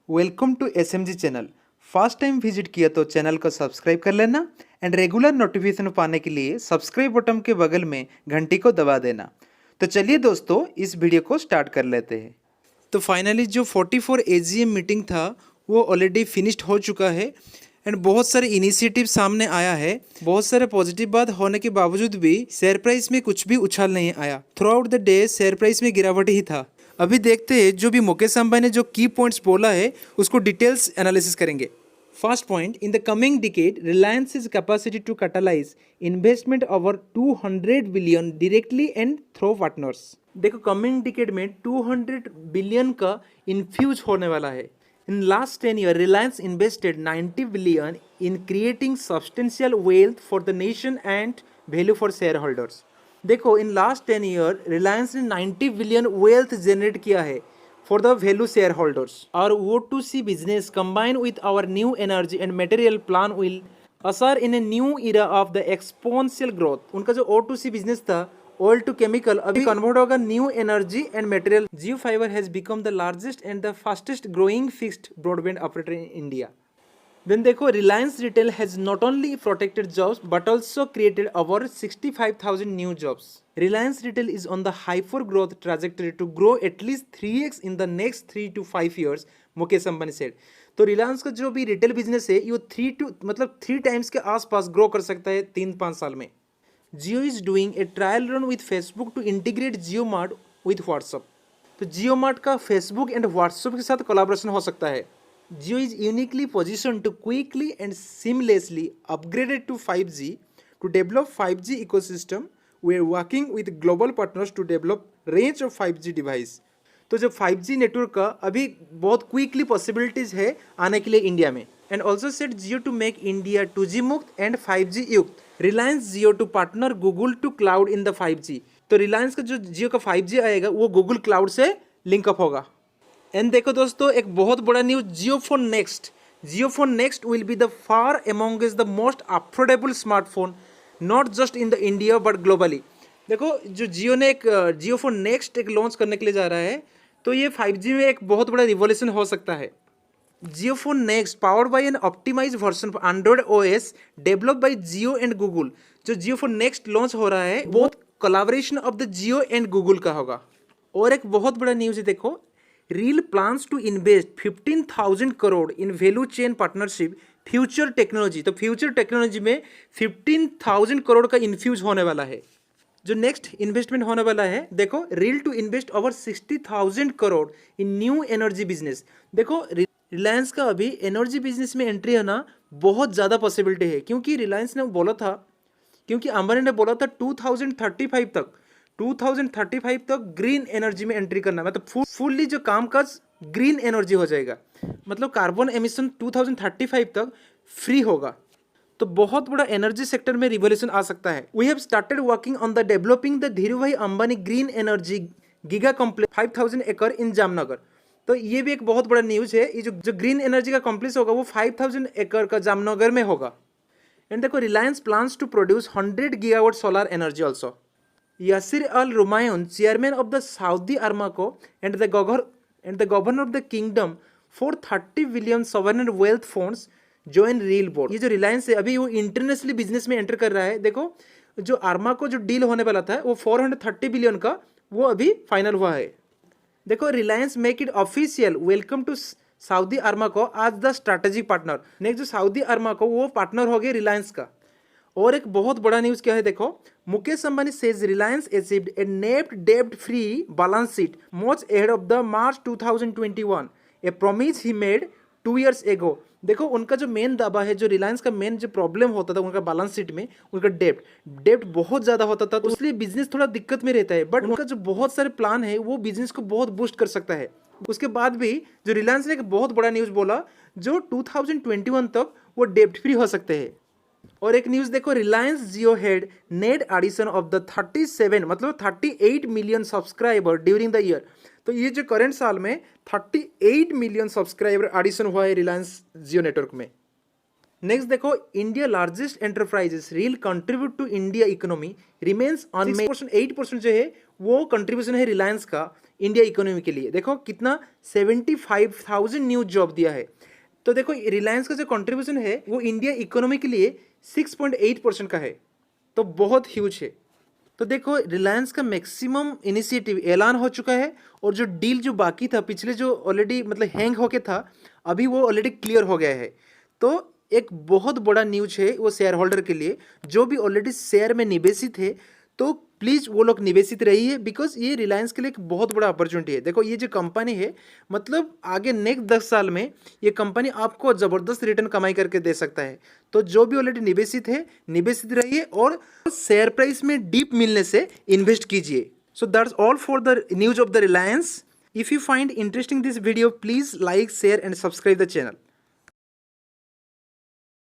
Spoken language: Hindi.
Welcome to SMG channel. First time visit किया तो चैनल को सब्सक्राइब कर लेना एंड रेगुलर नोटिफिकेशन पाने के लिए सब्सक्राइब बटन के बगल में घंटी को दबा देना। तो चलिए दोस्तों, इस वीडियो को स्टार्ट कर लेते हैं। तो फाइनली जो 44 AGM मीटिंग था वो ऑलरेडी फिनिश्ड हो चुका है एंड बहुत सारे इनिशिएटिव सामने आया है। बहुत सारे पॉजिटिव बात होने के बावजूद भी शेयर प्राइस में कुछ भी उछाल नहीं आया। Through out the day share price में गिरावट ही था। अभी देखते हैं जो भी मुकेश अंबानी ने जो की पॉइंट्स बोला है उसको डिटेल्स एनालिसिस करेंगे। First point, in the coming decade Reliance is capacity to catalyse investment over 200 billion directly and through partners. देखो कमिंग डिकेड में 200 बिलियन का इन्फ्यूज होने वाला है। In last 10 years, Reliance invested 90 billion in creating substantial wealth for the nation and value for shareholders. देखो इन लास्ट 10 ईयर रिलायंस ने 90 बिलियन वेल्थ जनरेट किया है for the value share holders. और O2C business combine with our new energy and material plan will usher in a new era of the exponential growth. उनका जो O2C बिजनेस था ऑयल टू केमिकल अभी कन्वर्ट होगा new energy and material. Jio fiber has become the largest and the fastest growing fixed broadband operator in India. Then देखो Reliance retail has not only protected jobs but also created over 65,000 new jobs. Reliance retail is on the hyper growth trajectory to grow at least 3x in the next 3 to 5 years, Mukesh Ambani said. तो रिलायंस का जो भी रिटेल बिजनेस है ये 3 टाइम्स के आसपास ग्रो कर सकता है 3-5 साल में। Jio is doing a trial run with Facebook to integrate Jio mart with WhatsApp. तो जियो मार्ट का फेसबुक एंड व्हाट्सअप के साथ कोलैबोरेशन हो सकता है। Jio is uniquely positioned to quickly and seamlessly upgrade it to 5G. To develop 5G ecosystem, we are working with global partners to develop range of 5G device. तो जो 5G नेटवर्क का अभी बहुत क्विकली पॉसिबिलिटीज है आने के लिए इंडिया में। And also set Jio to make India 2G मुक्त एंड 5G युक्त। Reliance Jio to partner Google to cloud in the 5G। तो रिलायंस का जो जियो का 5G आएगा वो गूगल क्लाउड से लिंकअप होगा। एंड देखो दोस्तों एक बहुत बड़ा news, Jio phone next. Jio phone next will be the far amongst the most affordable smartphone not just in the India but globally. देखो जो जियो ने एक जियो फोन नेक्स्ट एक लॉन्च करने के लिए जा रहा है तो ये 5G में एक बहुत बड़ा रिवॉल्यूशन हो सकता है। Jio phone next powered by an optimise version of Android OS developed by Jio and Google. जो जियो फोन नेक्स्ट लॉन्च हो रहा है वो collaboration of the Jio and Google का होगा। और एक बहुत बड़ा न्यूज है, देखो RIL plans to invest 15,000 crore in value chain partnership future technology. तो फ्यूचर टेक्नोलॉजी में 15,000 करोड़ का इन्फ्यूज होने वाला है। जो नेक्स्ट इन्वेस्टमेंट होने वाला है, देखो RIL to invest over 60,000 crore in new energy business. देखो रिलायंस का अभी एनर्जी बिजनेस में एंट्री आना बहुत ज़्यादा पॉसिबिलिटी है क्योंकि रिलायंस ने बोला था, क्योंकि अंबानी ने बोला था 2035 तक ग्रीन एनर्जी में एंट्री करना, मतलब फुल्ली जो कामकाज ग्रीन एनर्जी हो जाएगा, मतलब कार्बन एमिशन 2035 तक फ्री होगा। तो बहुत बड़ा एनर्जी सेक्टर में रिवोल्यूशन आ सकता है। We have started working on the developing the Dhirubhai Ambani green energy giga complex 5,000 एकड़ इन जामनगर। तो ये भी एक बहुत बड़ा न्यूज है। ये जो ग्रीन एनर्जी का कॉम्प्लेक्स होगा वो 5,000 एकड़ का जामनगर में होगा। एंड देखो Reliance plans to produce 100 gigawatt solar energy also. Yasir Al Rumayun, chairman of the Saudi Aramco and the governor of the kingdom for 30 billion sovereign wealth funds join Real board। ये जो रिलायंस है अभी वो इंटरनेशनली बिजनेस में एंटर कर रहा है। देखो जो आर्माको जो डील होने वाला था वो 430 बिलियन का वो अभी फाइनल हुआ है। देखो Reliance make it official welcome to Saudi Aramco as the strategic partner. Next जो सऊदी आर्माको वो पार्टनर हो गए रिलायंस का। और एक बहुत बड़ा न्यूज क्या है, देखो मुकेश अंबानी सेज रिलायंस अचीव्ड ए नेट डेब्ट free balance sheet much ahead of the March 2021, A promise he made 2 years एगो। देखो उनका जो मेन दावा है, जो रिलायंस का मेन जो प्रॉब्लम होता था उनका बैलेंस शीट में, उनका डेब्ट बहुत ज़्यादा होता था तो इसलिए बिजनेस थोड़ा दिक्कत में रहता है। बट उनका जो बहुत सारे प्लान है वो बिजनेस को बहुत बूस्ट कर सकता है। उसके बाद भी जो रिलायंस ने एक बहुत बड़ा न्यूज़ बोला जो 2021 तक वो डेब्ट फ्री हो सकते हैं। और एक न्यूज़ देखो Reliance Jio had net addition of the 37 मतलब 38 million subscriber during the year. तो ये जो करंट साल में 38 मिलियन सब्सक्राइबर एडिशन हुआ है रिलायंस जियो नेटवर्क में। नेक्स्ट देखो India largest enterprises RIL contribute to India economy remains on 8% जो है वो कंट्रीब्यूशन है रिलायंस का इंडिया इकोनॉमी के लिए। देखो कितना 75,000 न्यू जॉब दिया है। तो देखो रिलायंस का जो कंट्रीब्यूशन है वो इंडिया इकोनॉमी के लिए 6.8% का है, तो बहुत ह्यूज है। तो देखो रिलायंस का मैक्सिमम इनिशिएटिव ऐलान हो चुका है, और जो डील जो बाकी था पिछले जो ऑलरेडी मतलब हैंग होके था, अभी वो ऑलरेडी क्लियर हो गया है। तो एक बहुत बड़ा न्यूज है वो शेयर होल्डर के लिए, जो भी ऑलरेडी शेयर में निवेशित है, तो प्लीज़ वो लोग निवेशित रहिए, बिकॉज ये रिलायंस के लिए एक बहुत बड़ा अपॉर्चुनिटी है। देखो ये जो कंपनी है, मतलब आगे नेक्स्ट 10 साल में ये कंपनी आपको ज़बरदस्त रिटर्न कमाई करके दे सकता है। तो जो भी ऑलरेडी निवेशित है, निवेशित रहिए और शेयर प्राइस में डीप मिलने से इन्वेस्ट कीजिए। So that's all for the news of the Reliance. If you find interesting this video, please like, share and subscribe the channel.